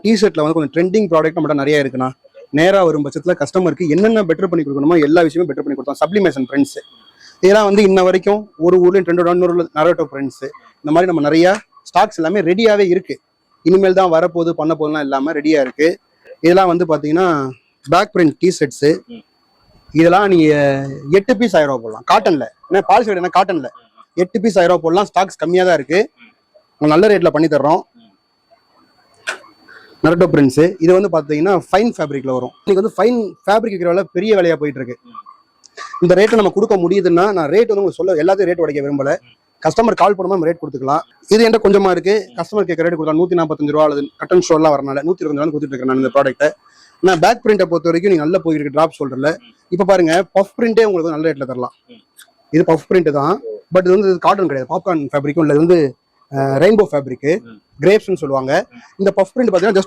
டிஷர்ட்ல வந்து கொஞ்சம் trending product நம்மகிட்ட நிறைய இருக்குண்ணா. நேரா வரும் பட்சத்துல கஸ்டமருக்கு என்னென்ன பெட்டர் பண்ணி கொடுக்கணுமோ எல்லா விஷயமும் பெட்டர் பண்ணி கொடுத்தோம். சப்ளிமேஷன் பிரிண்ட்ஸ் இதெல்லாம் வந்து இன்ன வரைக்கும் ஒரு ஊர்லயும் ட்ரெண்டோட நரோட்டோ பிரிண்ட்ஸ் இந்த மாதிரி நம்ம நிறைய ஸ்டாக்ஸ் எல்லாமே ரெடியாவே இருக்கு. இனிமேல் தான் வரப்போகுது பண்ண போதுலாம் இல்லாம ரெடியா இருக்கு. இதெல்லாம் வந்து பாத்தீங்கன்னா பேக் பிரிண்ட் டிஷர்ட்ஸ். இதெல்லாம் நீங்க 8 பீஸ் 1000 ரூபா போடலாம் காட்டன்ல. ஏன்னா பாலிசி என்ன காட்டன்ல 8 பீஸ் 1000 ரூபா போடலாம். ஸ்டாக்ஸ் கம்மியா தான் இருக்கு, நல்ல ரேட்ல பண்ணி தர்றோம். நரட்டோ பிரிண்ட்ஸ் இது வந்து பாத்தீங்கன்னா ஃபைன் ஃபேப்ரிக்ல வரும். இன்னைக்கு வந்து ஃபைன் ஃபேப்ரிக் விற்கிற பெரிய வேலையா போயிட்டு இருக்கு. இந்த ரேட்டை நம்ம கொடுக்க முடியுதுன்னா நான் ரேட் வந்து உங்களுக்கு சொல்ல எல்லாத்தையும் ரேட் உடைக்க விரும்பல. கஸ்டமர் கால் பண்ணும்போது நம்ம ரேட் கொடுத்துக்கலாம். இது என்கிட்ட கொஞ்சமா இருக்கு. கஸ்டமர் கேட்க ரேட் கொடுத்தா 145 ரூபா அல்லது கட்டன் ஷோர்லாம் வரனால 120 ரூபா கொடுத்துட்டு இருக்கேன் நான் இந்த ப்ராடக்ட்டை. நான் பேக் பிரிண்டை பொறுத்த வரைக்கும் நீங்க நல்லா போயிருக்கு டிராப் ஷோல்டர்ல. இப்ப பாருங்க பஃப் பிரிண்டே உங்களுக்கு நல்ல ரேட்ல தரலாம். இது பஃப் பிரிண்ட் தான், பட் இது வந்து காட்டன் கிடையாது, பாப்கார்ன் ஃபேப்ரிக்கும் இல்லை. இது வந்து ரெயின்போ ஃபேப்ரிக் கிரேப்ஸ்ன்னு சொல்லுவாங்க. இந்த பஃப் பிரிண்ட் பார்த்தீங்கன்னா